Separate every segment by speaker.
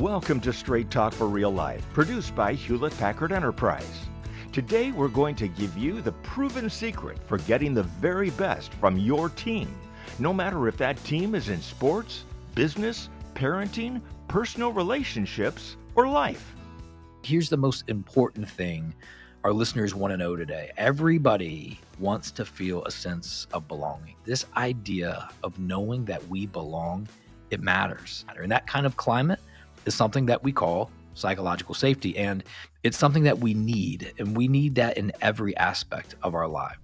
Speaker 1: Welcome to Straight Talk for Real Life, produced by Hewlett-Packard Enterprise. Today we're going to give you the proven secret for getting the very best from your team, no matter if that team is in sports, business, parenting, personal relationships, or life.
Speaker 2: Here's the most important thing our listeners want to know today. Everybody wants to feel a sense of belonging. This idea of knowing that we belong, it matters. In that kind of climate is something that we call psychological safety. And it's something that we need. And we need that in every aspect of our life.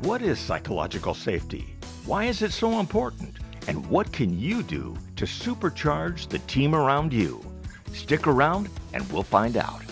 Speaker 1: What is psychological safety? Why is it so important? And what can you do to supercharge the team around you? Stick around and we'll find out.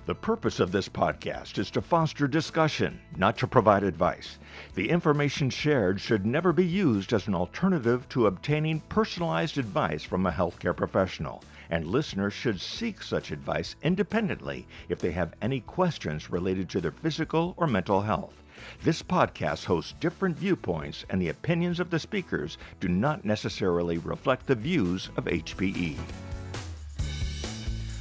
Speaker 1: The purpose of this podcast is to foster discussion, not to provide advice. The information shared should never be used as an alternative to obtaining personalized advice from a healthcare professional, and listeners should seek such advice independently if they have any questions related to their physical or mental health. This podcast hosts different viewpoints, and the opinions of the speakers do not necessarily reflect the views of HPE.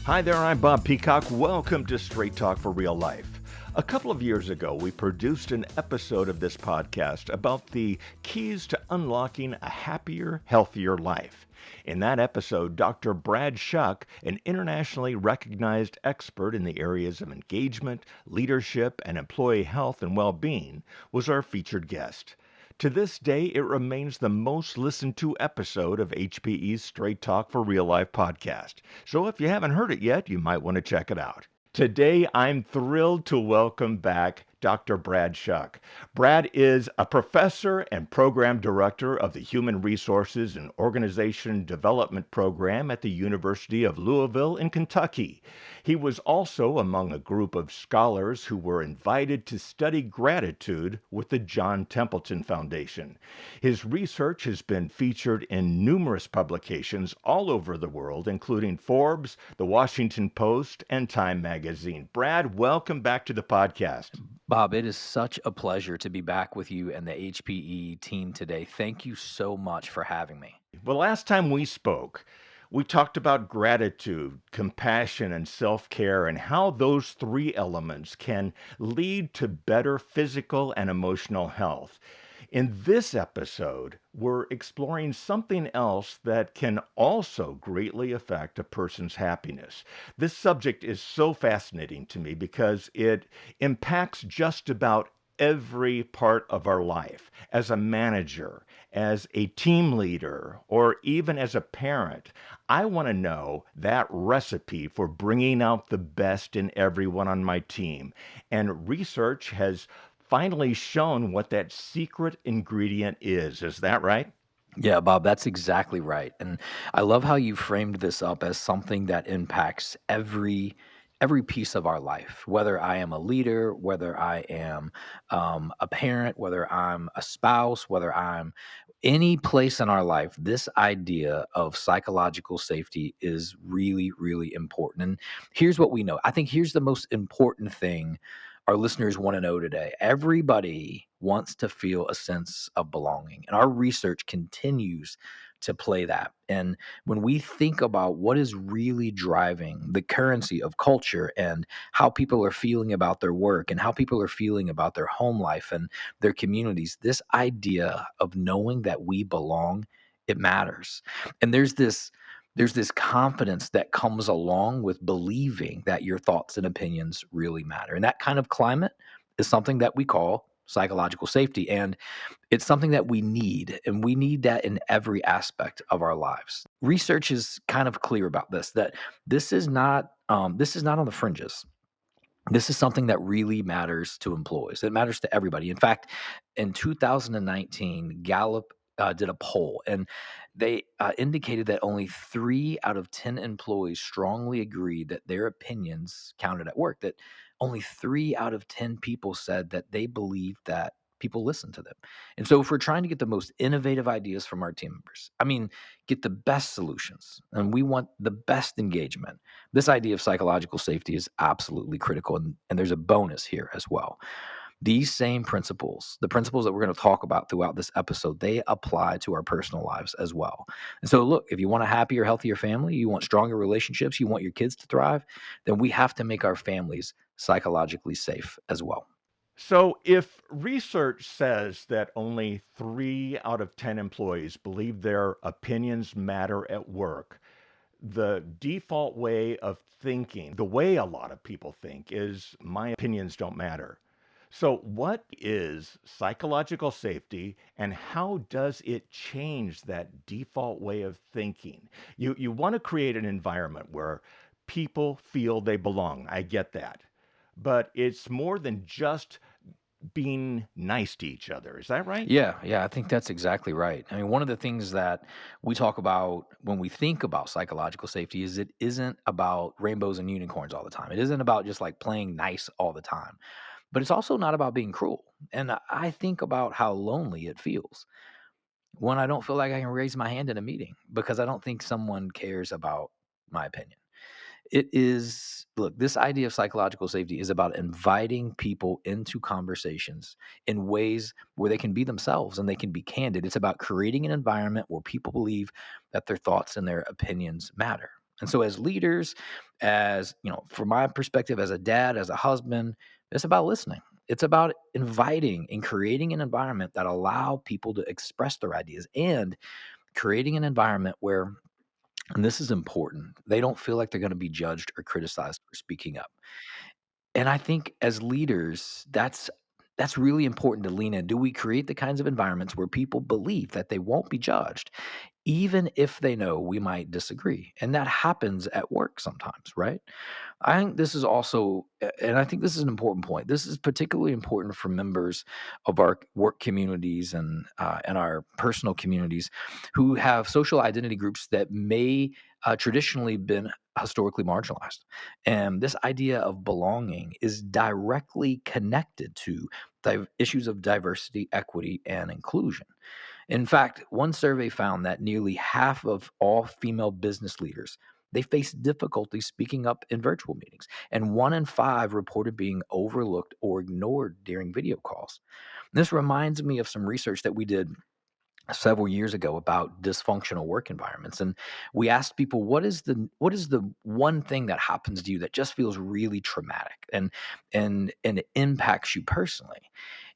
Speaker 1: Hi there, I'm Bob Peacock. Welcome to Straight Talk for Real Life. A couple of years ago, we produced an episode of this podcast about the keys to unlocking a happier, healthier life. In that episode, Dr. Brad Shuck, an internationally recognized expert in the areas of engagement, leadership, and employee health and well-being, was our featured guest. To this day, it remains the most listened to episode of HPE's Straight Talk for Real Life podcast. So if you haven't heard it yet, you might want to check it out. Today, I'm thrilled to welcome back Dr. Brad Shuck. Brad is a professor and program director of the Human Resources and Organization Development Program at the University of Louisville in Kentucky. He was also among a group of scholars who were invited to study gratitude with the John Templeton Foundation. His research has been featured in numerous publications all over the world, including Forbes, The Washington Post, and Time Magazine. Brad, welcome back to the podcast.
Speaker 2: Bob, it is such a pleasure to be back with you and the HPE team today. Thank you so much for having me.
Speaker 1: Well, last time we spoke, we talked about gratitude, compassion, and self-care, and how those three elements can lead to better physical and emotional health. In this episode, we're exploring something else that can also greatly affect a person's happiness. This subject is so fascinating to me because it impacts just about every part of our life. As a manager, as a team leader, or even as a parent, I want to know that recipe for bringing out the best in everyone on my team. And research has finally shown what that secret ingredient is. Is that right?
Speaker 2: Yeah, Bob, that's exactly right. And I love how you framed this up as something that impacts every piece of our life, whether I am a leader, whether I am a parent, whether I'm a spouse, whether I'm any place in our life. This idea of psychological safety is really, really important. And here's what we know. I think here's the most important thing our listeners want to know today. Everybody wants to feel a sense of belonging, and our research continues to play that. And when we think about what is really driving the currency of culture and how people are feeling about their work and how people are feeling about their home life and their communities, this idea of knowing that we belong, it matters. And there's this confidence that comes along with believing that your thoughts and opinions really matter. And that kind of climate is something that we call psychological safety. And it's something that we need, and we need that in every aspect of our lives. Research is kind of clear about this, that this is not on the fringes. This is something that really matters to employees. It matters to everybody. In fact, in 2019, Gallup did a poll, and they indicated that only 3 out of 10 employees strongly agreed that their opinions counted at work. That only 3 out of 10 people said that they believe that people listen to them. And so, if we're trying to get the most innovative ideas from our team members, I mean, get the best solutions, and we want the best engagement, this idea of psychological safety is absolutely critical. And there's a bonus here as well. These same principles, the principles that we're going to talk about throughout this episode, they apply to our personal lives as well. And so, look, if you want a happier, healthier family, you want stronger relationships, you want your kids to thrive, then we have to make our families psychologically safe as well.
Speaker 1: So, if research says that only 3 out of 10 employees believe their opinions matter at work, the default way of thinking, the way a lot of people think, is my opinions don't matter. So, what is psychological safety and how does it change that default way of thinking? You want to create an environment where people feel they belong. I get that. But it's more than just being nice to each other. Is that right?
Speaker 2: Yeah, yeah, I think that's exactly right. I mean, one of the things that we talk about when we think about psychological safety is it isn't about rainbows and unicorns all the time. It isn't about just like playing nice all the time, but it's also not about being cruel. And I think about how lonely it feels when I don't feel like I can raise my hand in a meeting because I don't think someone cares about my opinion. It is look, this idea of psychological safety is about inviting people into conversations in ways where they can be themselves and they can be candid. It's about creating an environment where people believe that their thoughts and their opinions matter. And so as leaders, as, from my perspective as a dad, as a husband, it's about listening. It's about inviting and creating an environment that allow people to express their ideas and creating an environment where, and this is important, they don't feel like they're going to be judged or criticized for speaking up. And I think as leaders, that's really important to lean in. Do we create the kinds of environments where people believe that they won't be judged, even if they know we might disagree? And that happens at work sometimes, right? I think this is also, and I think this is an important point. This is particularly important for members of our work communities and our personal communities who have social identity groups that may traditionally been historically marginalized. And this idea of belonging is directly connected to issues of diversity, equity, and inclusion. In fact, one survey found that nearly half of all female business leaders they face difficulty speaking up in virtual meetings, and 1 in 5 reported being overlooked or ignored during video calls. This reminds me of some research that we did several years ago about dysfunctional work environments, and we asked people what is the one thing that happens to you that just feels really traumatic and it impacts you personally.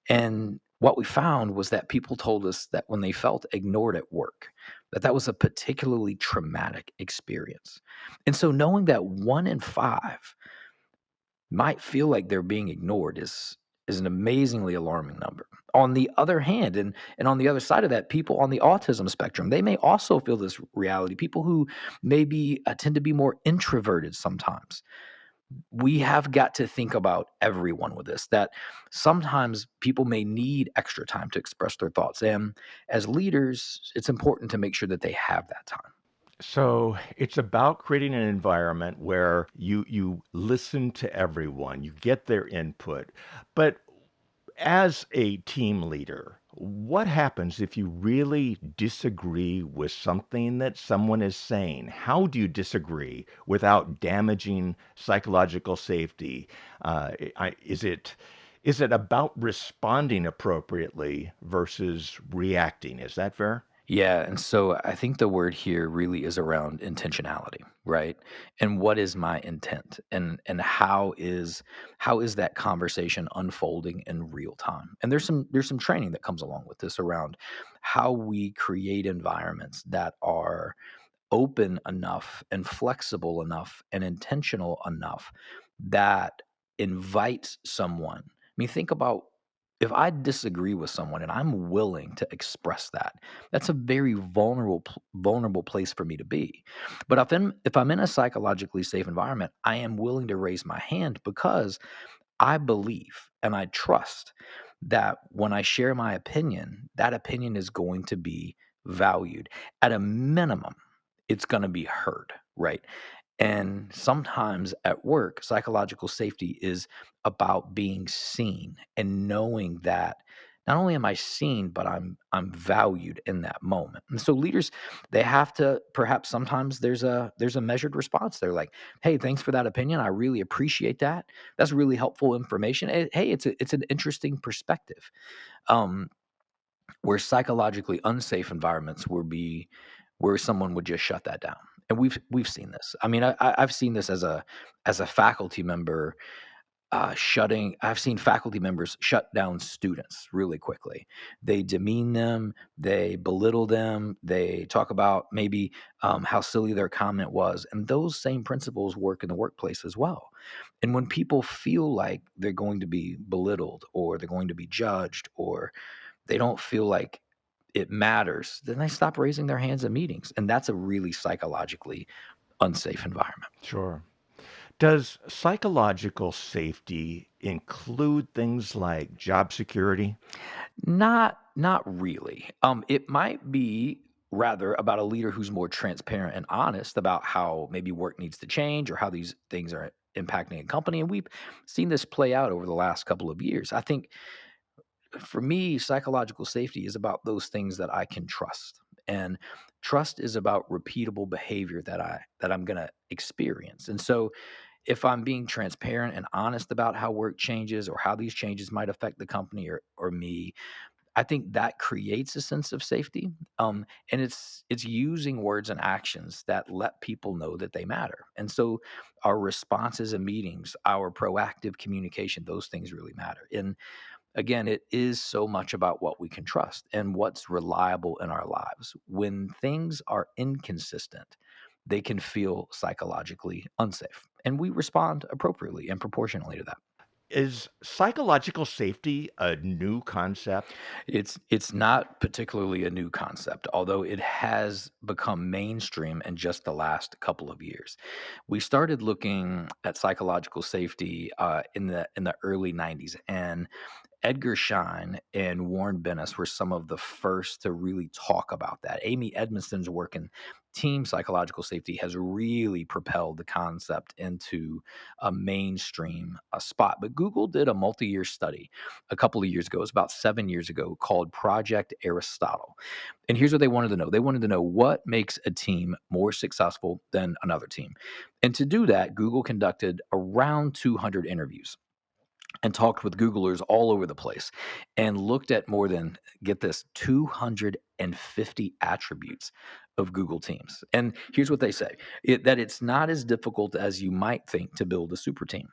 Speaker 2: And what we found was that people told us that when they felt ignored at work, that was a particularly traumatic experience. And so knowing that 1 in 5 might feel like they're being ignored is an amazingly alarming number. On the other hand, and on the other side of that, people on the autism spectrum, they may also feel this reality. People who maybe tend to be more introverted sometimes, we have got to think about everyone with this, that sometimes people may need extra time to express their thoughts. And as leaders, it's important to make sure that they have that time.
Speaker 1: So it's about creating an environment where you listen to everyone, you get their input. But as a team leader, what happens if you really disagree with something that someone is saying? How do you disagree without damaging psychological safety? Is it about responding appropriately versus reacting? Is that fair?
Speaker 2: Yeah, and so I think the word here really is around intentionality, right? And what is my intent? And how is that conversation unfolding in real time? And there's some training that comes along with this around how we create environments that are open enough and flexible enough and intentional enough that invites someone. I mean, think about if I disagree with someone and I'm willing to express that, that's a very vulnerable place for me to be. But if I'm in a psychologically safe environment, I am willing to raise my hand because I believe and I trust that when I share my opinion, that opinion is going to be valued. At a minimum, it's going to be heard, right? And sometimes at work, psychological safety is about being seen and knowing that not only am I seen, but I'm valued in that moment. And so leaders, they have to, perhaps sometimes there's a measured response. They're like, "Hey, thanks for that opinion. I really appreciate that. That's really helpful information. Hey, it's an interesting perspective." Um, where psychologically unsafe environments would be where someone would just shut that down. And we've seen this. I mean, I've seen this as a faculty member, shutting I've seen faculty members shut down students really quickly. They demean them, they belittle them, they talk about maybe how silly their comment was. And those same principles work in the workplace as well. And when people feel like they're going to be belittled or they're going to be judged or they don't feel like it matters, then they stop raising their hands in meetings. And that's a really psychologically unsafe environment.
Speaker 1: Sure. Does psychological safety include things like job security?
Speaker 2: Not really. It might be rather about a leader who's more transparent and honest about how maybe work needs to change or how these things are impacting a company. And we've seen this play out over the last couple of years. I think for me, psychological safety is about those things that I can trust. And trust is about repeatable behavior that I'm going to experience. And so if I'm being transparent and honest about how work changes or how these changes might affect the company or me, I think that creates a sense of safety. And it's using words and actions that let people know that they matter. And so our responses and meetings, our proactive communication, those things really matter. And again, it is so much about what we can trust and what's reliable in our lives. When things are inconsistent, they can feel psychologically unsafe. And we respond appropriately and proportionally to that.
Speaker 1: Is psychological safety a new concept?
Speaker 2: It's not particularly a new concept, although it has become mainstream in just the last couple of years. We started looking at psychological safety in the early '90s, and Edgar Schein and Warren Bennis were some of the first to really talk about that. Amy Edmondson's work in team psychological safety has really propelled the concept into a mainstream spot. But Google did a multi year study a couple of years ago, it was about 7 years ago, called Project Aristotle. And here's what they wanted to know: they wanted to know what makes a team more successful than another team. And to do that, Google conducted around 200 interviews and talked with Googlers all over the place and looked at more than, get this, 250 attributes of Google Teams. And here's what they say: that it's not as difficult as you might think to build a super team.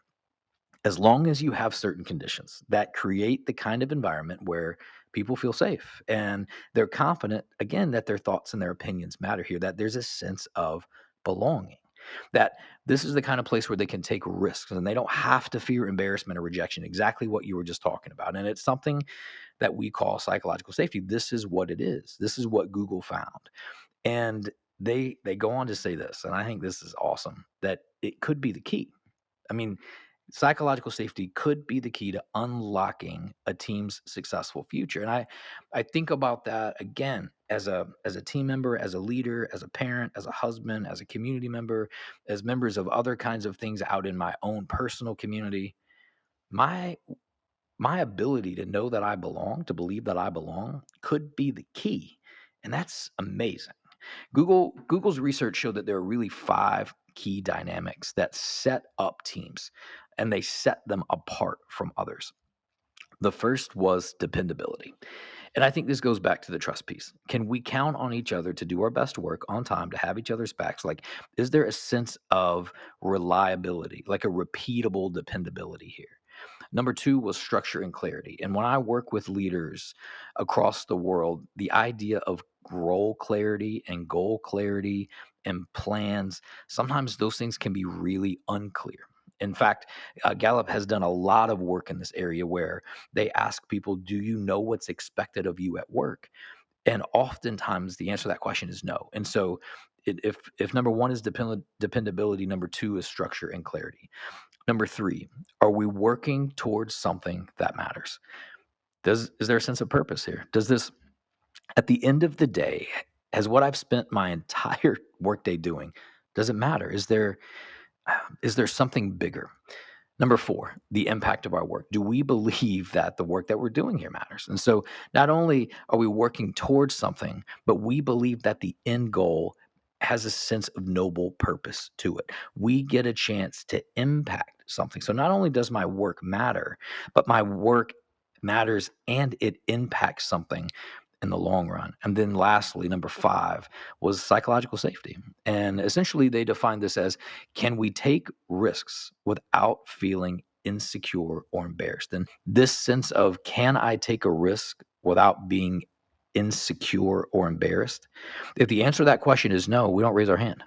Speaker 2: As long as you have certain conditions that create the kind of environment where people feel safe and they're confident, again, that their thoughts and their opinions matter here, that there's a sense of belonging, that this is the kind of place where they can take risks and they don't have to fear embarrassment or rejection, exactly what you were just talking about. And it's something that we call psychological safety. This is what it is. This is what Google found. And they go on to say this, and I think this is awesome, that it could be the key. I mean, psychological safety could be the key to unlocking a team's successful future. And I think about that again as a team member, as a leader, as a parent, as a husband, as a community member, as members of other kinds of things out in my own personal community. My my ability to know that I belong, to believe that I belong, could be the key. And that's amazing. Google's research showed that there are really five key dynamics that set up teams and they set them apart from others. The first was dependability. And I think this goes back to the trust piece. Can we count on each other to do our best work on time, to have each other's backs? Like, is there a sense of reliability, like a repeatable dependability here? Number two was structure and clarity. And when I work with leaders across the world, the idea of role clarity and goal clarity and plans, sometimes those things can be really unclear. In fact, Gallup has done a lot of work in this area where they ask people, do you know what's expected of you at work? And oftentimes the answer to that question is no. And so if number one is dependability, number two is structure and clarity. Number three, are we working towards something that matters? Is there a sense of purpose here? Does this, at the end of the day, has what I've spent my entire workday doing, does it matter? Is there something bigger? Number four, the impact of our work. Do we believe that the work that we're doing here matters? And so not only are we working towards something, but we believe that the end goal has a sense of noble purpose to it. We get a chance to impact something. So not only does my work matter, but my work matters and it impacts something in the long run. And then lastly, number five was psychological safety. And essentially, they define this as, can we take risks without feeling insecure or embarrassed? And this sense of, can I take a risk without being insecure or embarrassed? If the answer to that question is no, we don't raise our hand.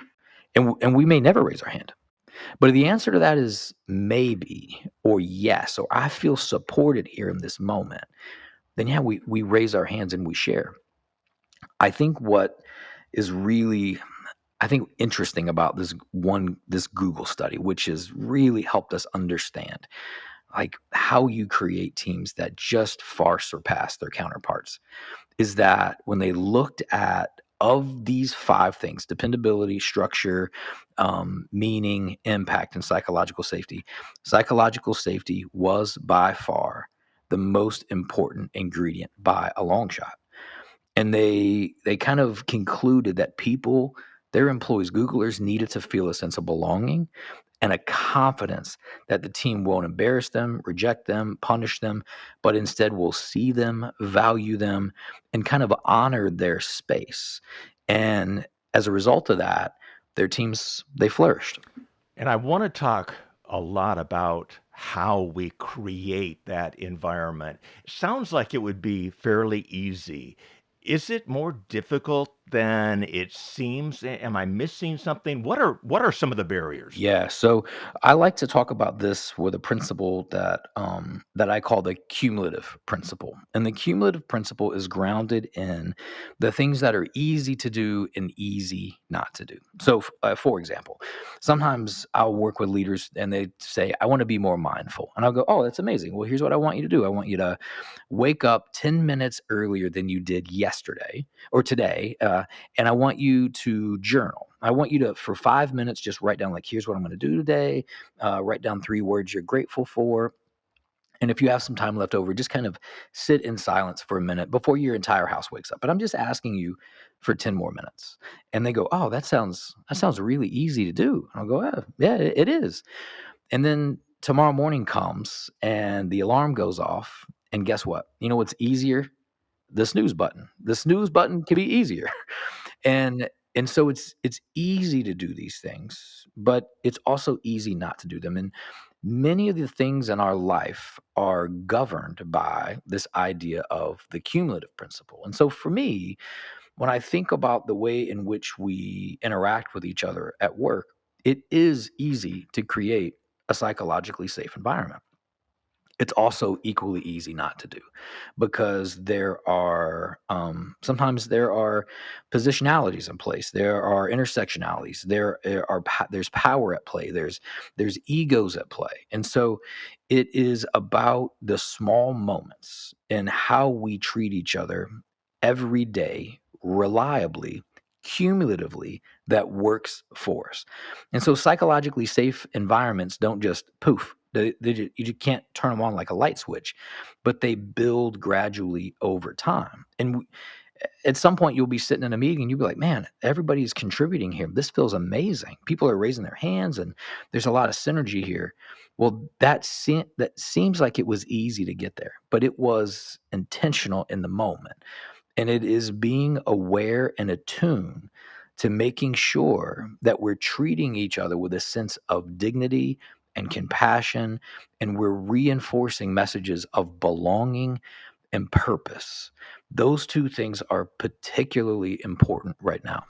Speaker 2: And we may never raise our hand. But if the answer to that is maybe or yes, or I feel supported here in this moment, then yeah, we raise our hands and we share. I think what is really, I think, interesting about this Google study, which has really helped us understand like how you create teams that just far surpass their counterparts, is that when they looked at, of these five things: dependability, structure, meaning, impact, and psychological safety was by far the most important ingredient by a long shot. And they kind of concluded that people, their employees, Googlers, needed to feel a sense of belonging and a confidence that the team won't embarrass them, reject them, punish them, but instead will see them, value them, and kind of honor their space. And as a result of that, their teams, they flourished.
Speaker 1: And I want to talk a lot about how we create that environment. Sounds like it would be fairly easy. Is it more difficult than it seems? Am I missing something? What are some of the barriers?
Speaker 2: Yeah, so I like to talk about this with a principle that I call the cumulative principle. And the cumulative principle is grounded in the things that are easy to do and easy not to do. So, for example, sometimes I'll work with leaders and they say, "I want to be more mindful," and I'll go, "Oh, that's amazing. Well, here's what I want you to do. I want you to wake up 10 minutes earlier than you did yesterday or today, and I want you to journal. I want you to, for 5 minutes, just write down, like, here's what I'm going to do today. Write down 3 words you're grateful for. And if you have some time left over, just kind of sit in silence for a minute before your entire house wakes up. But I'm just asking you for 10 more minutes." And they go, "Oh, that sounds really easy to do." And I'll go, "Oh, yeah, it is." And then tomorrow morning comes and the alarm goes off. And guess what? You know what's easier? The snooze button. The snooze button can be easier. And so it's easy to do these things, but it's also easy not to do them. And many of the things in our life are governed by this idea of the cumulative principle. And so for me, when I think about the way in which we interact with each other at work, it is easy to create a psychologically safe environment. It's also equally easy not to do, because there are, sometimes there are positionalities in place, there are intersectionalities, there's power at play, there's egos at play. And so it is about the small moments and how we treat each other every day, reliably, cumulatively, that works for us. And so psychologically safe environments don't just poof. You just can't turn them on like a light switch, but they build gradually over time. And at some point, you'll be sitting in a meeting and you'll be like, "Man, everybody's contributing here. This feels amazing. People are raising their hands, and there's a lot of synergy here." Well, that seems like it was easy to get there, but it was intentional in the moment. And it is being aware and attuned to making sure that we're treating each other with a sense of dignity and compassion, and we're reinforcing messages of belonging and purpose. Those two things are particularly important right now.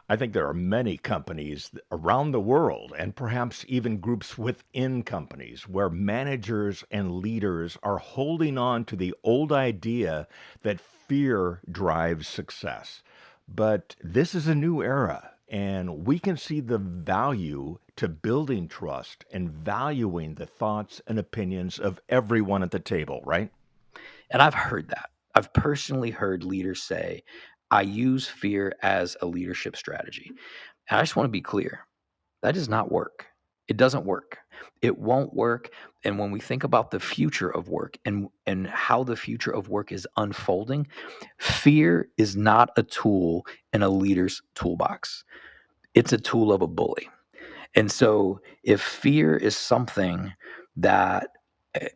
Speaker 1: I think there are many companies around the world, and perhaps even groups within companies, where managers and leaders are holding on to the old idea that fear drives success. But this is a new era, and we can see the value to building trust and valuing the thoughts and opinions of everyone at the table, right?
Speaker 2: And I've heard that. I've personally heard leaders say, "I use fear as a leadership strategy." And I just want to be clear, that does not work. It doesn't work. It won't work. And when we think about the future of work and how the future of work is unfolding, fear is not a tool in a leader's toolbox. It's a tool of a bully. And so if fear is something that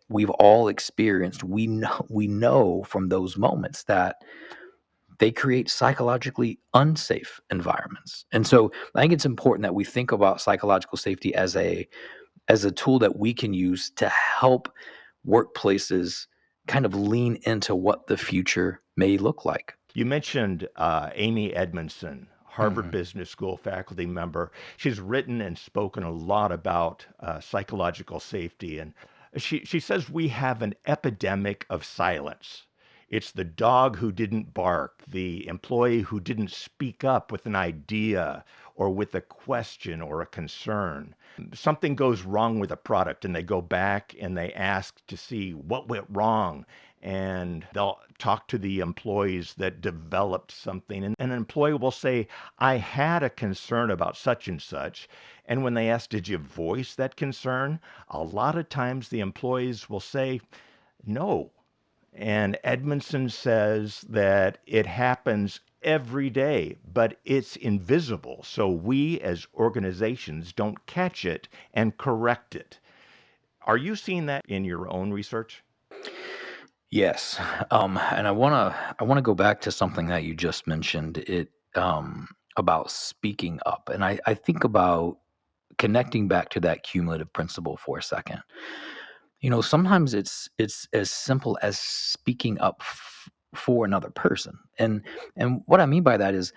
Speaker 2: we've all experienced, we know from those moments that they create psychologically unsafe environments. And so I think it's important that we think about psychological safety as a tool that we can use to help workplaces kind of lean into what the future may look like.
Speaker 1: You mentioned Amy Edmondson, Harvard
Speaker 2: Mhm.
Speaker 1: Business School faculty member. She's written and spoken a lot about psychological safety. And she says we have an epidemic of silence. It's the dog who didn't bark, the employee who didn't speak up with an idea or with a question or a concern. Something goes wrong with a product and they go back and they ask to see what went wrong, and they'll talk to the employees that developed something. And an employee will say, I had a concern about such and such. And when they ask, did you voice that concern? A lot of times the employees will say, no. And Edmondson says that it happens every day, but it's invisible. So we as organizations don't catch it and correct it. Are you seeing that in your own research?
Speaker 2: Yes. And I wanna go back to something that you just mentioned, about speaking up. And I think about connecting back to that cumulative principle for a second. Sometimes it's as simple as speaking up for another person. And what I mean by that is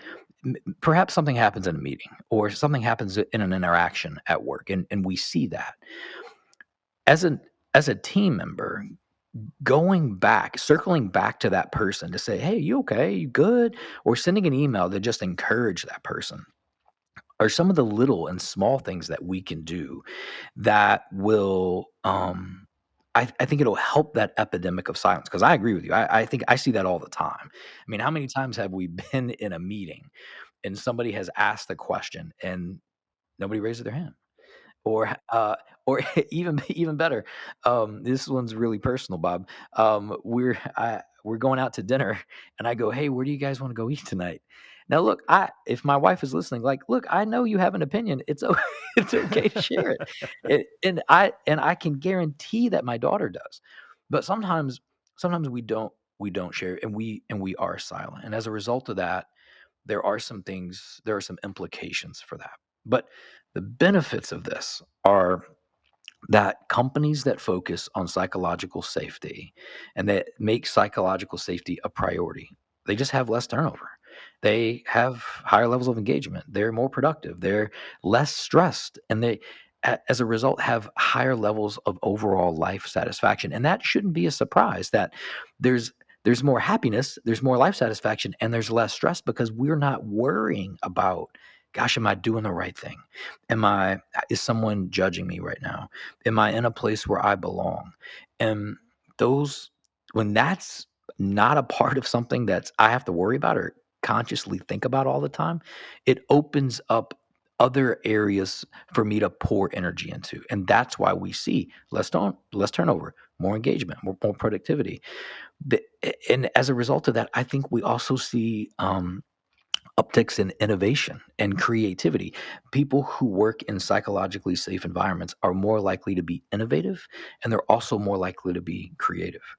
Speaker 2: perhaps something happens in a meeting or something happens in an interaction at work, and we see that. As a team member, circling back to that person to say, "Hey, you okay? You good?" Or sending an email to just encourage that person are some of the little and small things that we can do that will, I think it'll help that epidemic of silence. Because I agree with you. I think I see that all the time. I mean, how many times have we been in a meeting and somebody has asked a question and nobody raises their hand? Or even better, this one's really personal, Bob. We're going out to dinner, and I go, "Hey, where do you guys wanna go eat tonight?" Now look, I if my wife is listening, like, "Look, I know you have an opinion. It's o it's okay to share it." And I can guarantee that my daughter does. But sometimes we don't share, and we are silent, and as a result of that, there are some implications for that. But the benefits of this are that companies that focus on psychological safety and that make psychological safety a priority, they just have less turnover. They have higher levels of engagement. They're more productive. They're less stressed. And as a result, have higher levels of overall life satisfaction. And that shouldn't be a surprise that there's there's more happiness, there's more life satisfaction, and there's less stress because we're not worrying about, gosh, am I doing the right thing? Is someone judging me right now? Am I in a place where I belong? And those when that's not a part of something that's I have to worry about or consciously think about all the time, it opens up other areas for me to pour energy into. And that's why we see less turnover, more engagement, more productivity. And as a result of that, I think we also see upticks in innovation and creativity. People who work in psychologically safe environments are more likely to be innovative, and they're also more likely to be creative.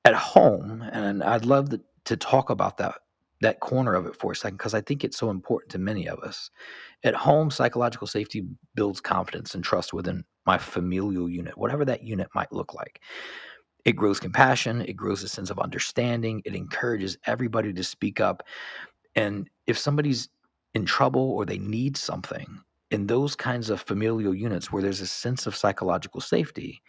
Speaker 2: At home, and I'd love to talk about that corner of it for a second because I think it's so important to many of us. At home, psychological safety builds confidence and trust within my familial unit, whatever that unit might look like. It grows compassion, it grows a sense of understanding, it encourages everybody to speak up, and if somebody's in trouble or they need something, in those kinds of familial units where there's a sense of psychological safety,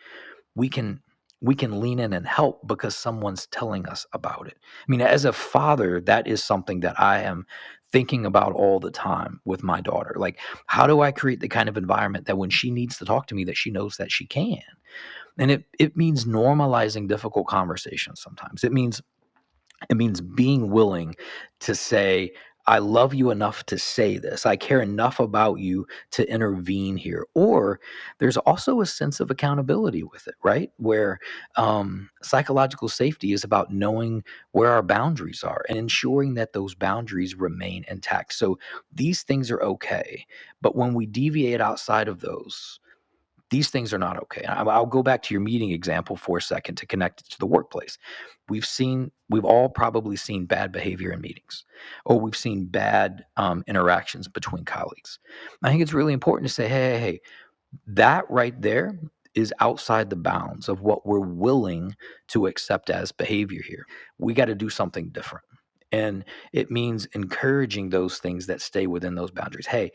Speaker 2: we can we can lean in and help because someone's telling us about it. I mean, as a father, that is something that I am thinking about all the time with my daughter. Like, how do I create the kind of environment that when she needs to talk to me that she knows that she can? And it means normalizing difficult conversations sometimes. It means being willing to say, I love you enough to say this. I care enough about you to intervene here. Or there's also a sense of accountability with it, right? Where psychological safety is about knowing where our boundaries are and ensuring that those boundaries remain intact. So these things are okay. But when we deviate outside of those, these things are not okay. I'll go back to your meeting example for a second to connect it to the workplace. We've all probably seen bad behavior in meetings, or we've seen bad interactions between colleagues. I think it's really important to say, hey, that right there is outside the bounds of what we're willing to accept as behavior here. We got to do something different. And it means encouraging those things that stay within those boundaries. Hey,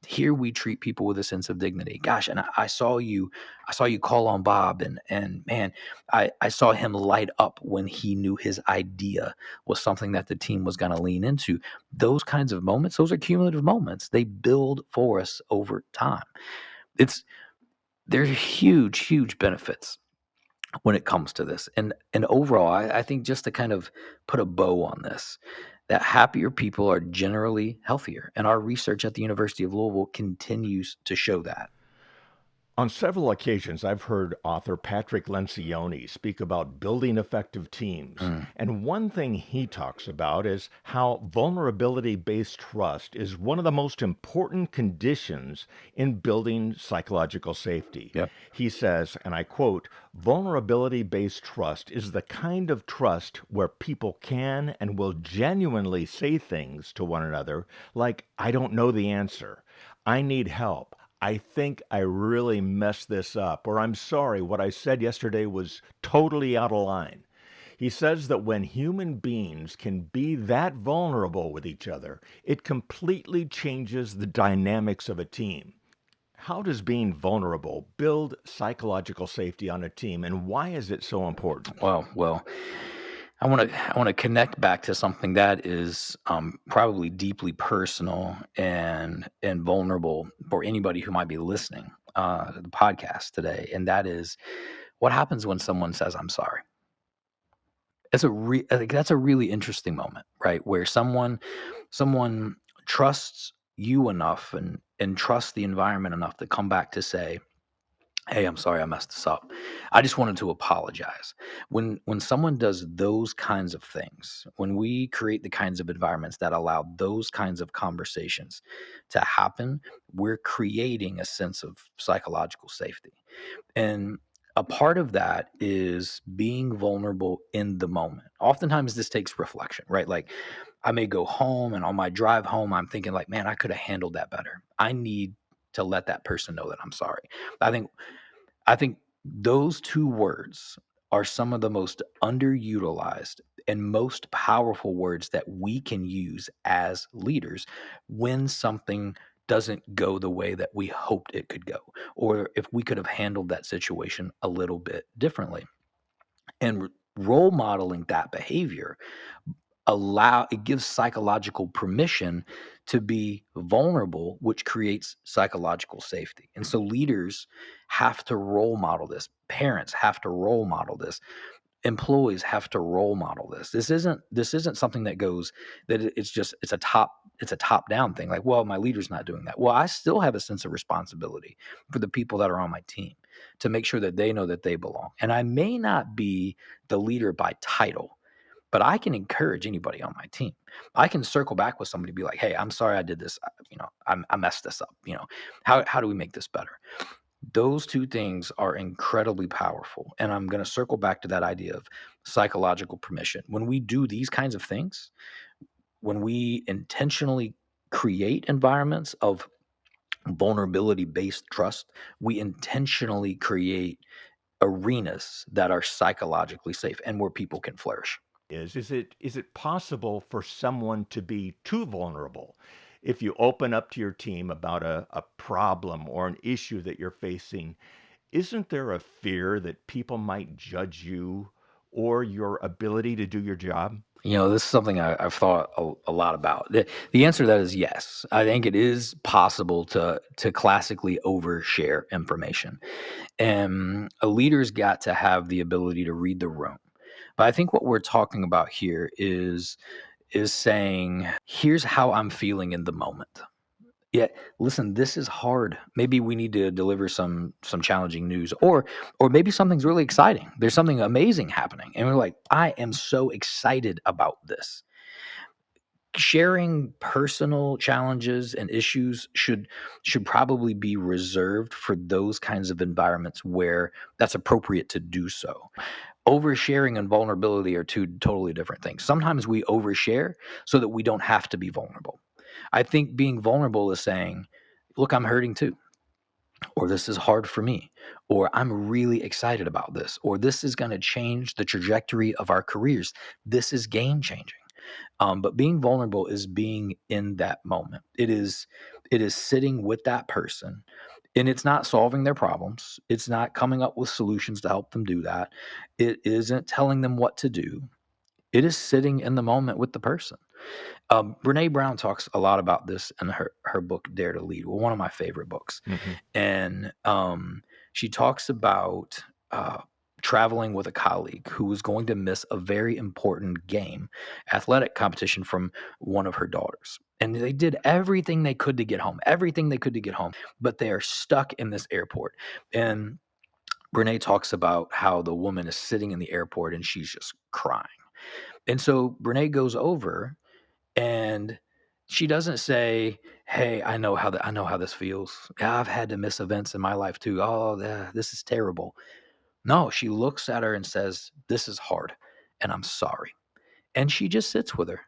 Speaker 2: here we treat people with a sense of dignity. Gosh, and I saw you call on Bob, and man, I saw him light up when he knew his idea was something that the team was going to lean into. Those kinds of moments, those are cumulative moments. They build for us over time. It's There's huge, huge benefits when it comes to this. And overall, I think just to kind of put a bow on this, that happier people are generally healthier. And our research at the University of Louisville continues to show that.
Speaker 1: On several occasions, I've heard author Patrick Lencioni speak about building effective teams.
Speaker 2: Mm,
Speaker 1: And one thing he talks about is how vulnerability based trust is one of the most important conditions in building psychological safety.
Speaker 2: yep.
Speaker 1: He says, and I quote, vulnerability based trust is the kind of trust where people can and will genuinely say things to one another like, I don't know the answer. I need help. I think I really messed this up, or I'm sorry, what I said yesterday was totally out of line. He says that when human beings can be that vulnerable with each other, it completely changes the dynamics of a team. How does being vulnerable build psychological safety on a team, and why is it so important?
Speaker 2: Well, I want to connect back to something that is probably deeply personal and vulnerable for anybody who might be listening to the podcast today, and that is what happens when someone says, "I'm sorry." I think that's a really interesting moment, right? Where someone trusts you enough and trusts the environment enough to come back to say, "Hey, I'm sorry I messed this up. I just wanted to apologize." When someone does those kinds of things, when we create the kinds of environments that allow those kinds of conversations to happen, we're creating a sense of psychological safety. And a part of that is being vulnerable in the moment. Oftentimes this takes reflection, right? Like I may go home and on my drive home, I'm thinking like, man, I could have handled that better. I need to let that person know that I'm sorry. I think I think those two words are some of the most underutilized and most powerful words that we can use as leaders when something doesn't go the way that we hoped it could go, or if we could have handled that situation a little bit differently. And role modeling that behavior it gives psychological permission to be vulnerable, which creates psychological safety. And so leaders have to role model this, parents have to role model this, employees have to role model this. This isn't something that goes that it's just it's a top down thing, like, well, my leader's not doing that. Well, I still have a sense of responsibility for the people that are on my team to make sure that they know that they belong. And I may not be the leader by title, but I can encourage anybody on my team. I can circle back with somebody, be like, "Hey, I'm sorry I did this. I messed this up. How do we make this better?" Those two things are incredibly powerful, and I'm going to circle back to that idea of psychological permission. When we do these kinds of things, when we intentionally create environments of vulnerability based trust, we intentionally create arenas that are psychologically safe and where people can flourish.
Speaker 1: Is it possible for someone to be too vulnerable? If you open up to your team about a problem or an issue that you're facing, isn't there a fear that people might judge you or your ability to do your job?
Speaker 2: This is something I've thought a lot about. The answer to that is yes. I think it is possible to classically overshare information, and a leader's got to have the ability to read the room. But I think what we're talking about here is is saying, here's how I'm feeling in the moment. Yeah, listen, this is hard. Maybe we need to deliver some challenging news, or maybe something's really exciting. There's something amazing happening, and we're like, I am so excited about this. Sharing personal challenges and issues should probably be reserved for those kinds of environments where that's appropriate to do so. Oversharing and vulnerability are two totally different things. Sometimes we overshare so that we don't have to be vulnerable. I think being vulnerable is saying, look, I'm hurting too, or this is hard for me, or I'm really excited about this, or this is going to change the trajectory of our careers. This is game changing. But being vulnerable is being in that moment. It is sitting with that person, and it's not solving their problems. It's not coming up with solutions to help them do that. It isn't telling them what to do. It is sitting in the moment with the person. Brene Brown talks a lot about this in her book Dare to Lead, well, one of my favorite books,
Speaker 1: Hmm.
Speaker 2: and she talks about uh, traveling with a colleague who was going to miss a very important game, athletic competition from one of her daughters. And they did everything they could to get home, everything they could to get home, but they are stuck in this airport. And Brene talks about how the woman is sitting in the airport and she's just crying. And so Brene goes over and she doesn't say, "Hey, I know how this feels. Yeah, I've had to miss events in my life too. Oh, yeah, this is terrible." No, she looks at her and says, "This is hard, and I'm sorry." And she just sits with her.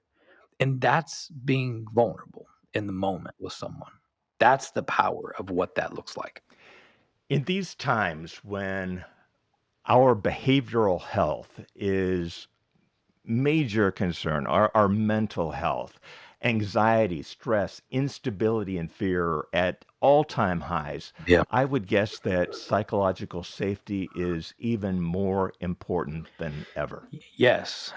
Speaker 2: And that's being vulnerable in the moment with someone. That's the power of what that looks like.
Speaker 1: In these times when our behavioral health is major concern, our mental health, anxiety, stress, instability, and fear are at all time highs,
Speaker 2: Yeah.
Speaker 1: I would guess that psychological safety is even more important than ever.
Speaker 2: Yes.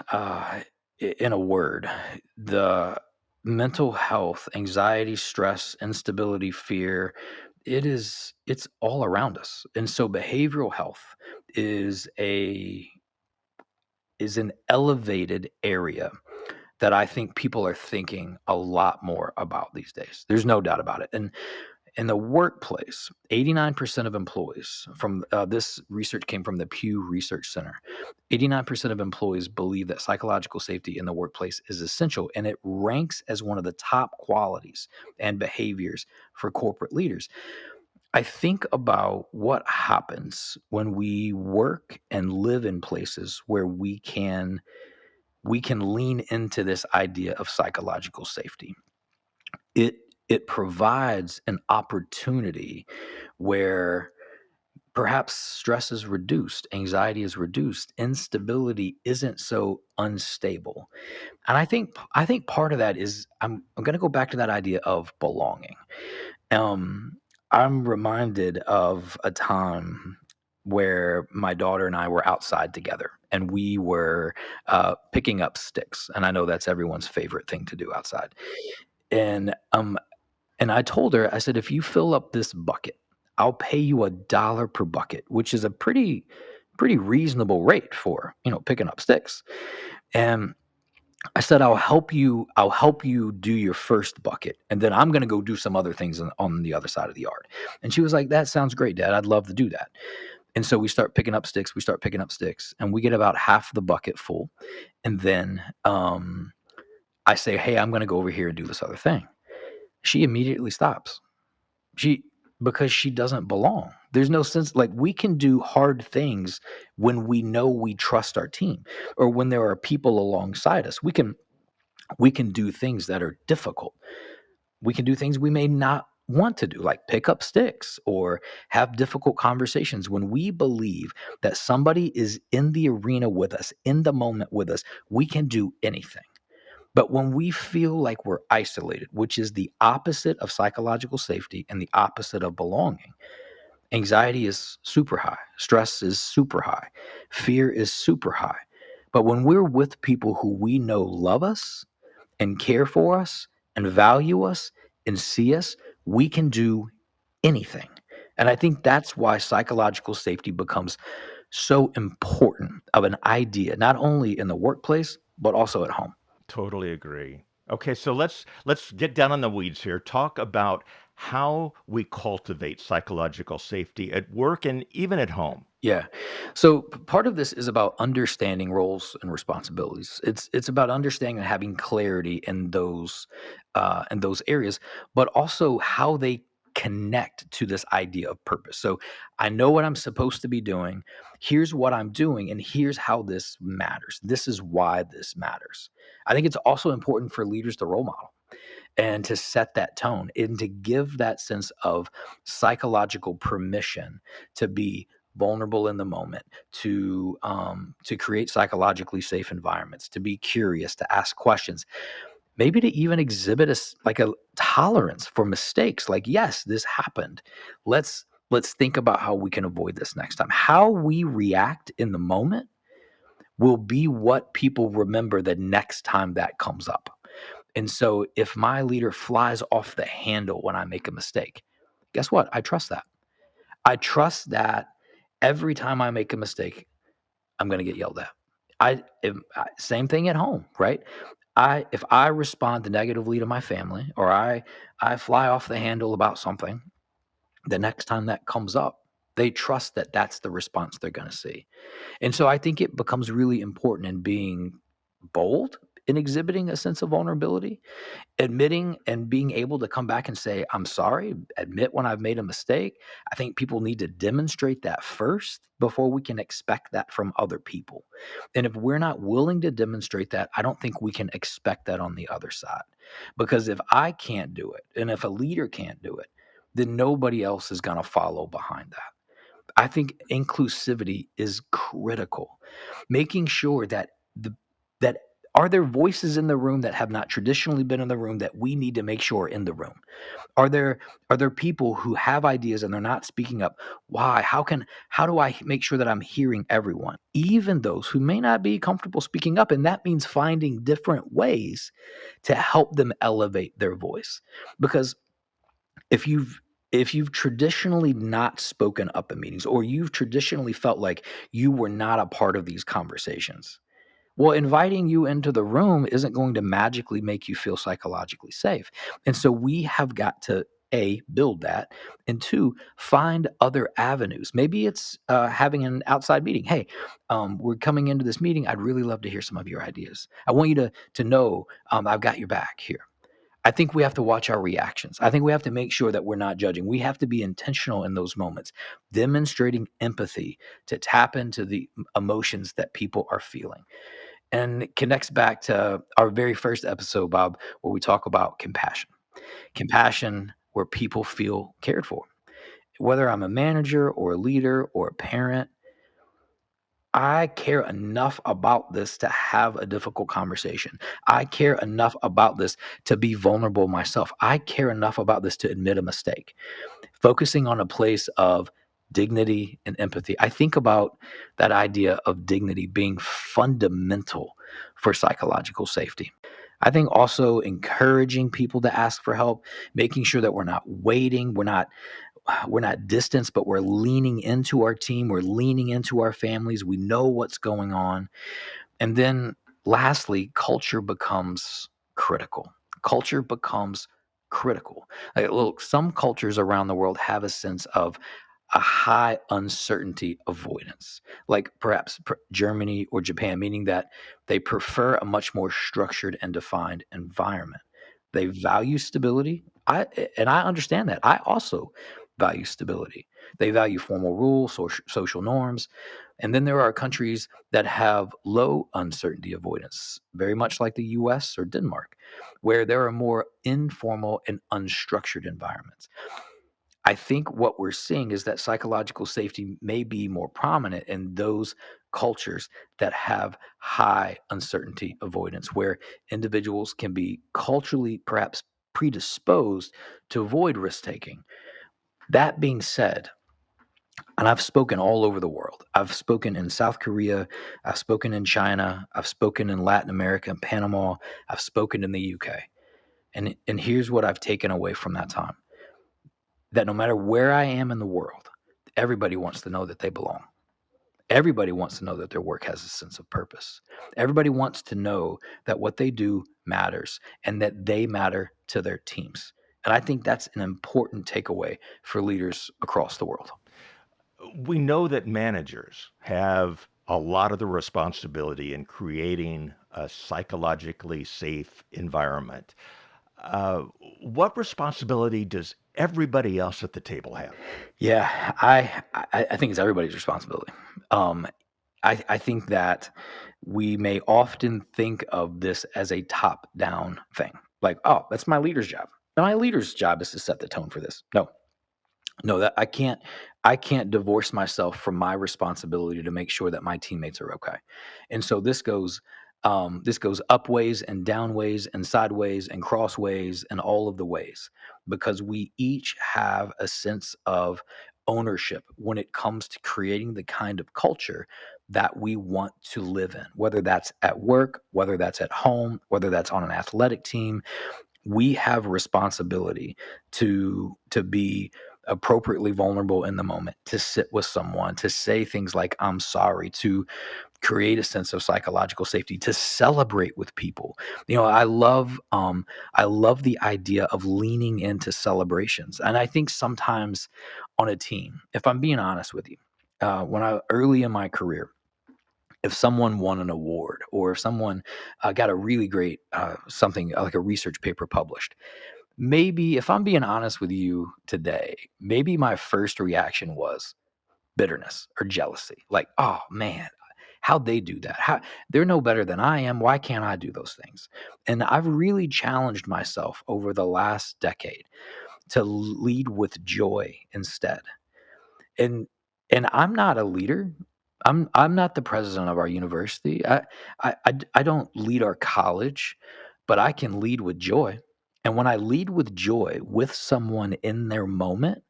Speaker 2: In a word, the mental health, anxiety, stress, instability, fear, it's all around us. And so behavioral health is a is an elevated area that I think people are thinking a lot more about these days. There's no doubt about it. And in the workplace, 89% of employees from this research came from the Pew Research Center. 89% of employees believe that psychological safety in the workplace is essential, and it ranks as one of the top qualities and behaviors for corporate leaders. I think about what happens when we work and live in places where we can lean into this idea of psychological safety. It it provides an opportunity where perhaps stress is reduced, anxiety is reduced, instability isn't so unstable. And I think part of that is I'm going to go back to that idea of belonging. Um I'm reminded of a time where my daughter and I were outside together and we were picking up sticks, and I know that's everyone's favorite thing to do outside. And I told her, I said, if you fill up this bucket, I'll pay you $1 per bucket, which is a pretty reasonable rate for, picking up sticks. And I said, I'll help you do your first bucket, and then I'm gonna go do some other things on the other side of the yard. And she was like, that sounds great, Dad. I'd love to do that. And so we start picking up sticks, and we get about half the bucket full. And then I say, hey, I'm gonna go over here and do this other thing. She immediately stops. She Because she doesn't belong. There's no sense, like, we can do hard things when we know we trust our team, or when there are people alongside us. We can do things that are difficult. We can do things we may not want to do, like pick up sticks or have difficult conversations. When we believe that somebody is in the arena with us, in the moment with us, we can do anything. But when we feel like we're isolated, which is the opposite of psychological safety and the opposite of belonging, anxiety is super high, stress is super high, fear is super high. But when we're with people who we know love us and care for us and value us and see us, we can do anything. And I think that's why psychological safety becomes so important of an idea, not only in the workplace, but also at home.
Speaker 1: Totally agree. Okay, so let's get down on the weeds here. Talk about how we cultivate psychological safety at work and even at home.
Speaker 2: Yeah. So part of this is about understanding roles and responsibilities. It's about understanding and having clarity in those areas, but also how they connect to this idea of purpose. So I know what I'm supposed to be doing. Here's what I'm doing, and here's how this matters. This is why this matters. I think it's also important for leaders to role model and to set that tone and to give that sense of psychological permission to be vulnerable in the moment, to create psychologically safe environments, to be curious, to ask questions, maybe to even exhibit like a tolerance for mistakes. Like, yes, this happened. Let's think about how we can avoid this next time. How we react in the moment will be what people remember the next time that comes up. And so if my leader flies off the handle when I make a mistake, guess what? I trust that. I trust that every time I make a mistake, I'm going to get yelled at. Same thing at home, right? I If I respond negatively to my family, or I fly off the handle about something, the next time that comes up, they trust that that's the response they're going to see. And so I think it becomes really important in being bold, in exhibiting a sense of vulnerability, admitting and being able to come back and say, "I'm sorry," admit when I've made a mistake. I think people need to demonstrate that first before we can expect that from other people. And if we're not willing to demonstrate that, I don't think we can expect that on the other side. Because if I can't do it, and if a leader can't do it, then nobody else is going to follow behind that. I think inclusivity is critical. Making sure that that are there voices in the room that have not traditionally been in the room that we need to make sure are in the room? Are there people who have ideas and they're not speaking up? Why? How do I make sure that I'm hearing everyone? Even those who may not be comfortable speaking up, and that means finding different ways to help them elevate their voice. Because if you've traditionally not spoken up in meetings, or you've traditionally felt like you were not a part of these conversations, well, inviting you into the room isn't going to magically make you feel psychologically safe. And so we have got to, A, build that, and two, find other avenues. Maybe it's having an outside meeting. Hey, we're coming into this meeting. I'd really love to hear some of your ideas. I want you to know I've got your back here. I think we have to watch our reactions. I think we have to make sure that we're not judging. We have to be intentional in those moments, demonstrating empathy to tap into the emotions that people are feeling. And it connects back to our very first episode, Bob, where we talk about compassion. Compassion where people feel cared for. Whether I'm a manager or a leader or a parent, I care enough about this to have a difficult conversation. I care enough about this to be vulnerable myself. I care enough about this to admit a mistake. Focusing on a place of dignity and empathy. I think about that idea of dignity being fundamental for psychological safety. I think also encouraging people to ask for help, making sure that we're not waiting, we're not distance, but we're leaning into our team, we're leaning into our families, we know what's going on. And then lastly, culture becomes critical. Culture becomes critical. Like, look, some cultures around the world have a sense of a high uncertainty avoidance, like perhaps Germany or Japan, meaning that they prefer a much more structured and defined environment. They value stability. I understand that. I also value stability. They value formal rules, social norms. And then there are countries that have low uncertainty avoidance, very much like the US or Denmark, where there are more informal and unstructured environments. I think what we're seeing is that psychological safety may be more prominent in those cultures that have high uncertainty avoidance, where individuals can be culturally perhaps predisposed to avoid risk taking. That being said, and I've spoken all over the world. I've spoken in South Korea, I've spoken in China, I've spoken in Latin America and Panama, I've spoken in the UK. And here's what I've taken away from that time: that no matter where I am in the world, everybody wants to know that they belong. Everybody wants to know that their work has a sense of purpose. Everybody wants to know that what they do matters and that they matter to their teams. And I think that's an important takeaway for leaders across the world.
Speaker 1: We know that managers have a lot of the responsibility in creating a psychologically safe environment. Uh, what responsibility does everybody else at the table have?
Speaker 2: Yeah, I think it's everybody's responsibility. Um, I think that we may often think of this as a top down thing. Like, oh, that's my leader's job. Now, my leader's job is to set the tone for this. No, no, that I can't divorce myself from my responsibility to make sure that my teammates are okay. And so this goes up ways and down ways and sideways and crossways and all of the ways, because we each have a sense of ownership when it comes to creating the kind of culture that we want to live in, whether that's at work, whether that's at home, whether that's on an athletic team. We have a responsibility to be appropriately vulnerable in the moment, to sit with someone, to say things like I'm sorry, to create a sense of psychological safety, to celebrate with people. I love the idea of leaning into celebrations. And I think sometimes on a team, if I'm being honest with you, when I early in my career, if someone won an award or if someone got a really great something like a research paper published, maybe if I'm being honest with you today, maybe my first reaction was bitterness or jealousy. Like, oh man, how'd they do that? How they're no better than I am. Why can't I do those things? And I've really challenged myself over the last decade to lead with joy instead. And I'm not a leader. I'm not the president of our university. I don't lead our college, but I can lead with joy. And when I lead with joy with someone in their moment,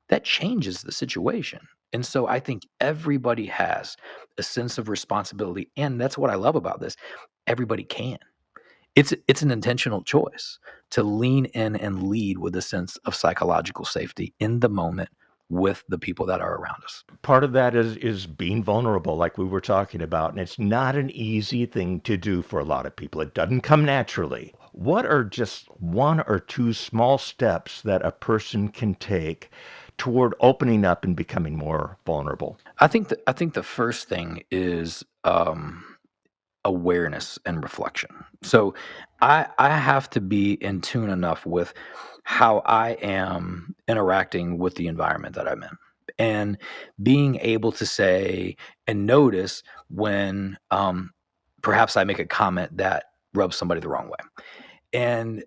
Speaker 2: that changes the situation. And so I think everybody has a sense of responsibility, and that's what I love about this. Everybody can. It's an intentional choice to lean in and lead with a sense of psychological safety in the moment with the people that are around us.
Speaker 1: Part of that is being vulnerable, like we were talking about, and it's not an easy thing to do for a lot of people. It doesn't come naturally. What are just one or two small steps that a person can take toward opening up and becoming more vulnerable?
Speaker 2: I think the first thing is awareness and reflection. So I have to be in tune enough with how I am interacting with the environment that I'm in, and being able to say and notice when perhaps I make a comment that rubs somebody the wrong way. And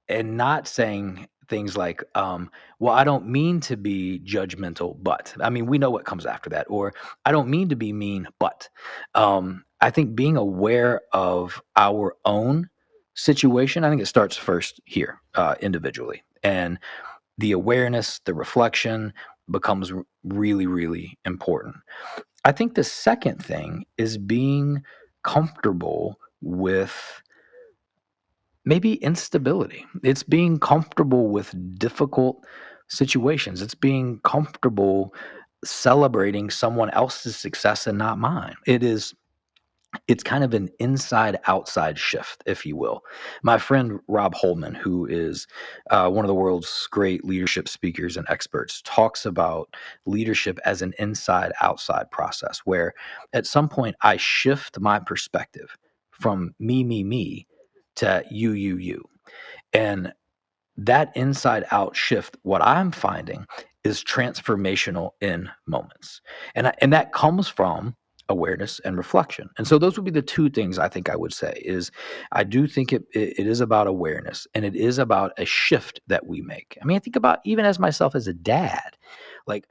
Speaker 2: not saying things like, well, I don't mean to be judgmental, but I mean, we know what comes after that, or I don't mean to be mean, but I think being aware of our own situation, I think it starts first here, individually. And the awareness, the reflection becomes really, really important. I think the second thing is being comfortable with maybe instability. It's being comfortable with difficult situations. It's being comfortable celebrating someone else's success and not mine. It's kind of an inside outside shift, if you will. My friend Rob Holman, who is one of the world's great leadership speakers and experts, talks about leadership as an inside outside process where at some point I shift my perspective from me to you. And that inside out shift, what I'm finding is transformational in moments. And that comes from awareness and reflection. And so those would be the two things I think I would say is I do think it is about awareness, and it is about a shift that we make. I mean, I think about even as myself as a dad, like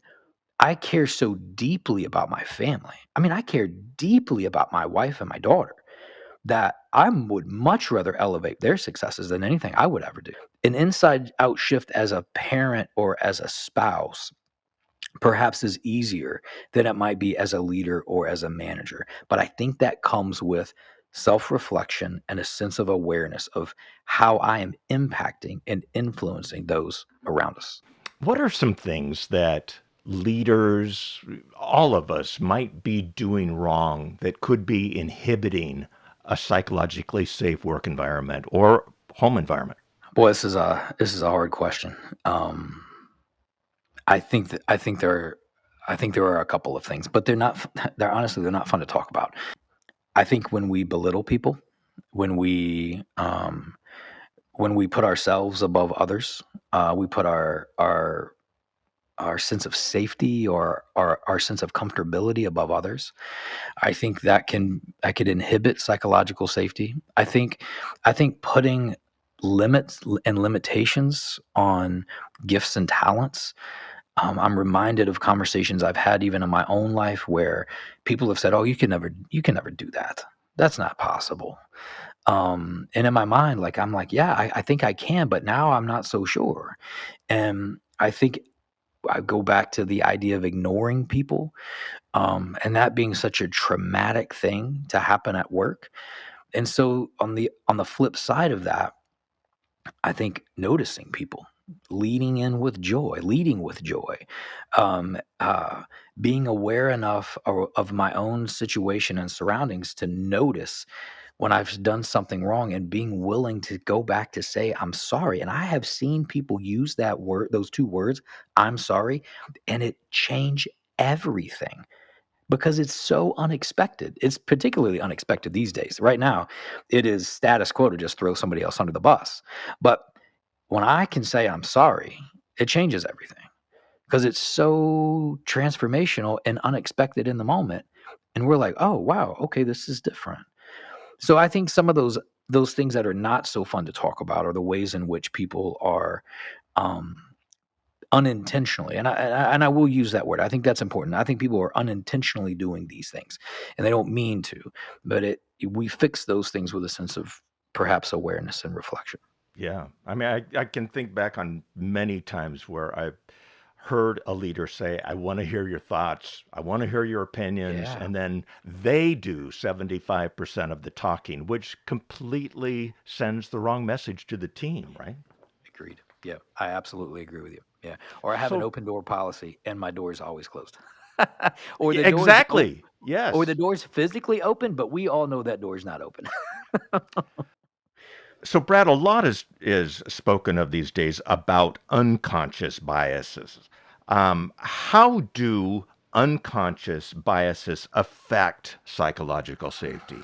Speaker 2: I care so deeply about my family. I mean, I care deeply about my wife and my daughter that I would much rather elevate their successes than anything I would ever do. An inside out shift as a parent or as a spouse perhaps is easier than it might be as a leader or as a manager. But I think that comes with self reflection and a sense of awareness of how I am impacting and influencing those around us.
Speaker 1: What are some things that leaders, all of us might be doing wrong that could be inhibiting a psychologically safe work environment or home environment?
Speaker 2: Boy, this is a hard question. Um, I think there are a couple of things, but they're not. They're honestly they're not fun to talk about. I think when we belittle people, when we um, when we put ourselves above others, we put our sense of safety or our sense of comfortability above others. I think that could inhibit psychological safety. I think putting limits and limitations on gifts and talents. I'm reminded of conversations I've had even in my own life where people have said, "Oh, you can never do that. That's not possible." And in my mind, like I'm like, "Yeah, I think I can," but now I'm not so sure. And I think I go back to the idea of ignoring people, and that being such a traumatic thing to happen at work. And so on the flip side of that, I think noticing people, leading with joy, um, uh, being aware enough of my own situation and surroundings to notice when I've done something wrong and being willing to go back to say I'm sorry. And I have seen people use that word, those two words, I'm sorry, and it changed everything because it's so unexpected. It's particularly unexpected these days. Right now, it is status quo to just throw somebody else under the bus. But when I can say I'm sorry, it changes everything because it's so transformational and unexpected in the moment. And we're like, oh wow, okay, this is different. So I think some of those things that are not so fun to talk about are the ways in which people are um, unintentionally, and I will use that word. I think that's important. I think people are unintentionally doing these things, and they don't mean to, but we fix those things with a sense of perhaps awareness and reflection.
Speaker 1: Yeah. I mean, I can think back on many times where I've heard a leader say, I want to hear your thoughts. I want to hear your opinions.
Speaker 2: Yeah,
Speaker 1: And then they do 75% of the talking, which completely sends the wrong message to the team, right?
Speaker 2: agreed. Yeah, I absolutely agree with you. Yeah, or I have an
Speaker 1: So,
Speaker 2: open door policy, and my door is always closed, or
Speaker 1: yeah,
Speaker 2: the door's
Speaker 1: exactly.
Speaker 2: or the
Speaker 1: Yes.
Speaker 2: door's physically open, but we all know that door's not open.
Speaker 1: So, Brad, a lot is spoken of these days about unconscious biases. How do unconscious biases affect psychological safety?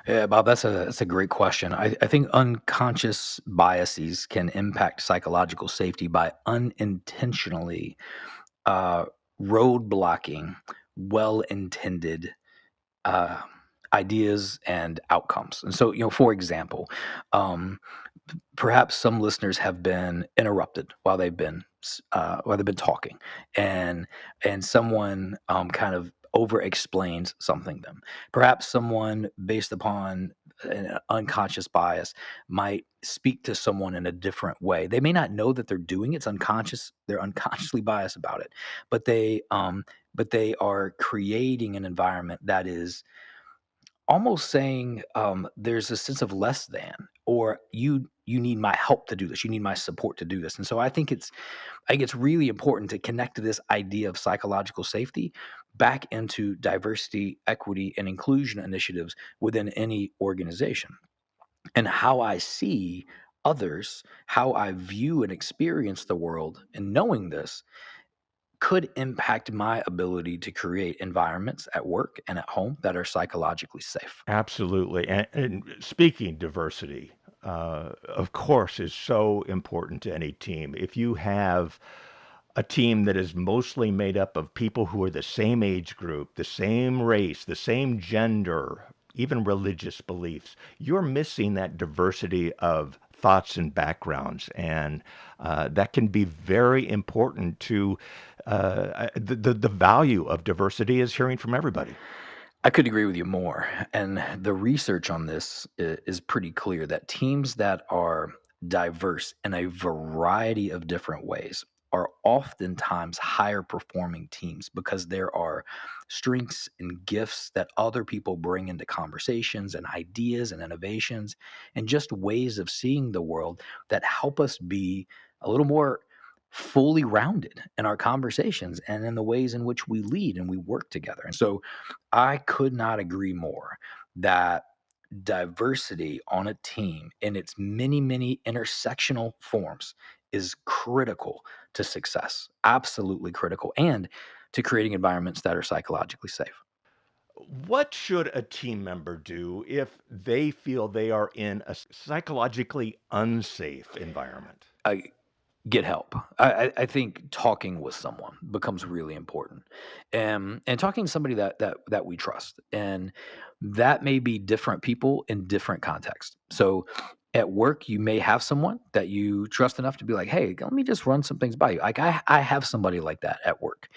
Speaker 2: Yeah, Bob, that's a great question. I think unconscious biases can impact psychological safety by unintentionally uh, road blocking well-intended uh, ideas and outcomes. And so, for example, um, perhaps some listeners have been interrupted while they've been talking, and someone kind of over explains something to them. Perhaps someone, based upon an unconscious bias, might speak to someone in a different way. They may not know that they're doing it. It's unconscious. They're unconsciously biased about it, but they are creating an environment that is almost saying, there's a sense of less than, or you need my help to do this. You need my support to do this. And so I think it's really important to connect to this idea of psychological safety back into diversity, equity, and inclusion initiatives within any organization. And how I see others, how I view and experience the world, and knowing this could impact my ability to create environments at work and at home that are psychologically safe.
Speaker 1: Absolutely. And speaking diversity, of course, is so important to any team. If you have a team that is mostly made up of people who are the same age group, the same race, the same gender, even religious beliefs, you're missing that diversity of thoughts and backgrounds. And that can be very important to the value of diversity is hearing from everybody.
Speaker 2: I could agree with you more. And the research on this is pretty clear that teams that are diverse in a variety of different ways are oftentimes higher performing teams because there are strengths and gifts that other people bring into conversations and ideas and innovations and just ways of seeing the world that help us be a little more. fully rounded in our conversations and in the ways in which we lead and we work together. And so I could not agree more that diversity on a team in its many, many intersectional forms is critical to success, absolutely critical, and to creating environments that are psychologically safe.
Speaker 1: What should a team member do if they feel they are in a psychologically unsafe environment?
Speaker 2: I get help. I think talking with someone becomes really important, and talking to somebody that we trust, and that may be different people in different contexts. So, at work, you may have someone that you trust enough to be like, "Hey, let me just run some things by you." Like I have somebody like that at work,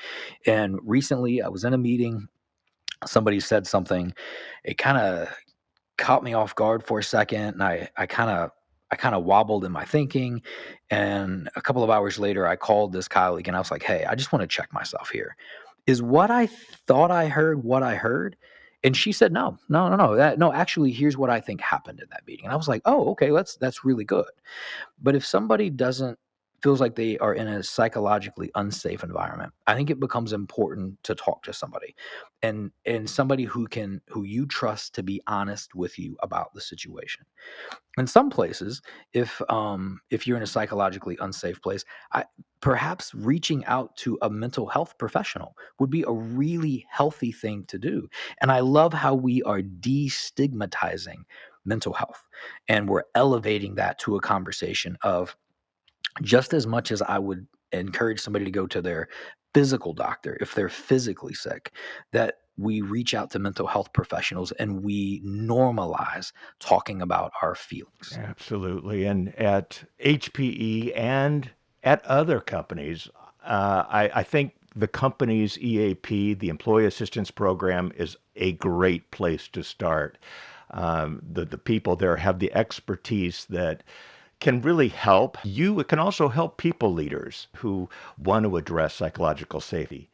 Speaker 2: and recently I was in a meeting. Somebody said something. It kind of caught me off guard for a second, and I kind of wobbled in my thinking. And a couple of hours later, I called this colleague and I was like, "Hey, I just want to check myself here. Is what I thought I heard what I heard?" And she said, "No, no, no, no. No, actually, here's what I think happened in that meeting." And I was like, "Oh, okay, that's really good." But if somebody doesn't feels like they are in a psychologically unsafe environment, I think it becomes important to talk to somebody, and somebody who you trust to be honest with you about the situation. In some places, if you're in a psychologically unsafe place, I perhaps reaching out to a mental health professional would be a really healthy thing to do. And I love how we are destigmatizing mental health, and we're elevating that to a conversation of just as much as I would encourage somebody to go to their physical doctor if they're physically sick, that we reach out to mental health professionals and we normalize talking about our feelings.
Speaker 1: Absolutely. And at HPE and at other companies, I think the company's EAP, the Employee Assistance Program, is a great place to start. The people there have the expertise that can really help you. It can also help people leaders who want to address psychological safety.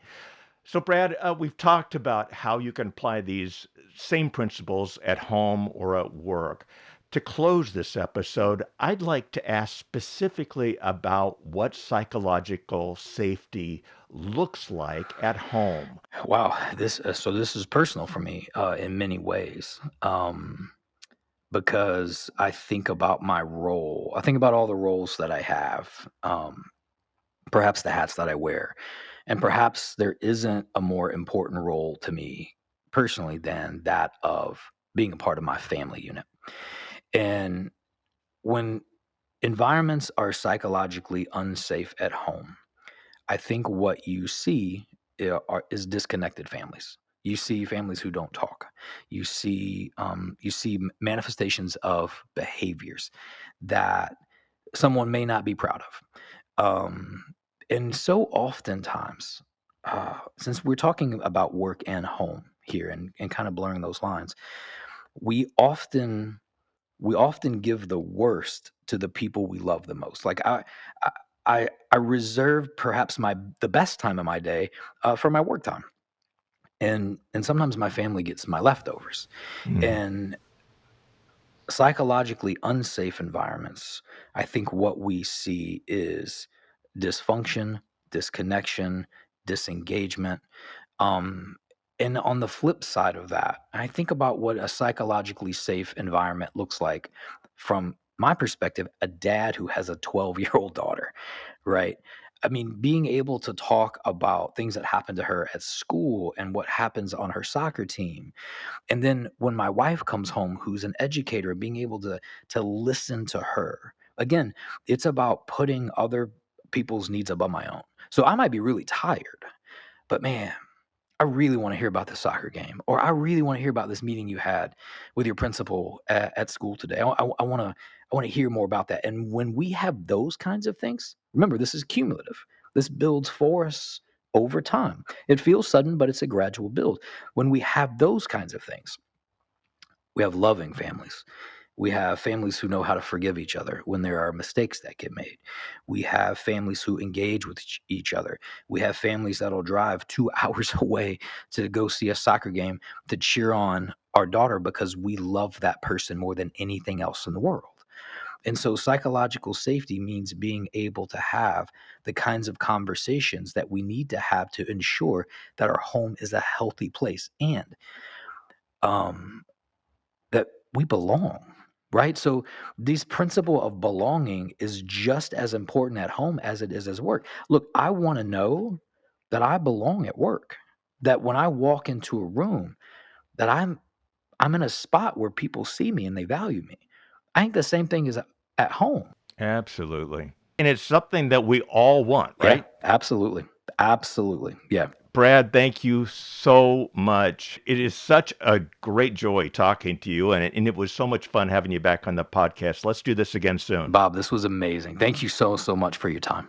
Speaker 1: So, Brad, we've talked about how you can apply these same principles at home or at work. To close this episode, I'd like to ask specifically about what psychological safety looks like at home.
Speaker 2: Wow, this is personal for me in many ways, because I think about my role. I think about all the roles that I have, perhaps the hats that I wear, and perhaps there isn't a more important role to me personally than that of being a part of my family unit. And when environments are psychologically unsafe at home, I think what you see is disconnected families. You see families who don't talk. You see manifestations of behaviors that someone may not be proud of. And so oftentimes, since we're talking about work and home here and kind of blurring those lines, we often we often give the worst to the people we love the most. Like I, I reserve perhaps the best time of my day for my work time, and sometimes my family gets my leftovers.
Speaker 1: Mm.
Speaker 2: And psychologically unsafe environments, I think what we see is dysfunction, disconnection, disengagement. Um, and on the flip side of that, I think about what a psychologically safe environment looks like from my perspective, a dad who has a 12-year-old daughter, right? I mean, being able to talk about things that happen to her at school and what happens on her soccer team, and then when my wife comes home, who's an educator, being able to listen to her. Again, it's about putting other people's needs above my own. So I might be really tired, but man, I really want to hear about the soccer game, or I really want to hear about this meeting you had with your principal at school today. I want to hear more about that. And when we have those kinds of things, remember this is cumulative. This builds for us over time. It feels sudden, but it's a gradual build. When we have those kinds of things, we have loving families. We have families who know how to forgive each other when there are mistakes that get made. We have families who engage with each other. We have families that'll drive 2 hours away to go see a soccer game to cheer on our daughter because we love that person more than anything else in the world. And so psychological safety means being able to have the kinds of conversations that we need to have to ensure that our home is a healthy place and um, that we belong, right? So this principle of belonging is just as important at home as it is as work. Look, I want to know that I belong at work. That when I walk into a room, that I'm in a spot where people see me and they value me. I think the same thing is at home.
Speaker 1: Absolutely. And it's something that we all want,
Speaker 2: Yeah,
Speaker 1: right?
Speaker 2: absolutely. Absolutely. Yeah.
Speaker 1: Brad, thank you so much. It is such a great joy talking to you, and it was so much fun having you back on the podcast. Let's do this again soon.
Speaker 2: Bob, this was amazing. Thank you so much for your time.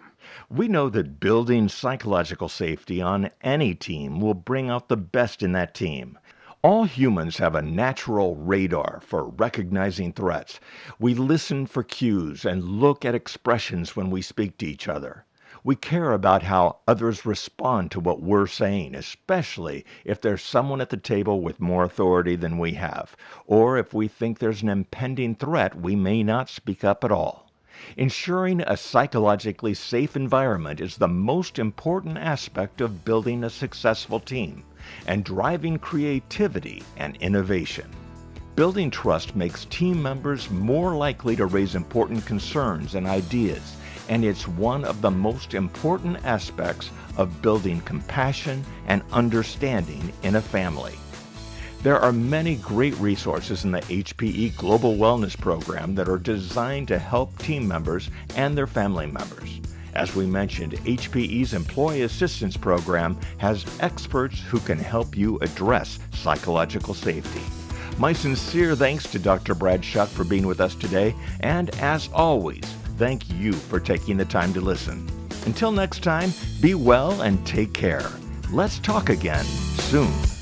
Speaker 1: We know that building psychological safety on any team will bring out the best in that team. All humans have a natural radar for recognizing threats. We listen for cues and look at expressions when we speak to each other. We care about how others respond to what we're saying, especially if there's someone at the table with more authority than we have, or if we think there's an impending threat, we may not speak up at all. Ensuring a psychologically safe environment is the most important aspect of building a successful team and driving creativity and innovation. Building trust makes team members more likely to raise important concerns and ideas, and it's one of the most important aspects of building compassion and understanding in a family. There are many great resources in the HPE Global Wellness Program that are designed to help team members and their family members. As we mentioned, HPE's Employee Assistance Program has experts who can help you address psychological safety. My sincere thanks to Dr. Brad Shuck for being with us today, and as always, thank you for taking the time to listen. Until next time, be well and take care. Let's talk again soon.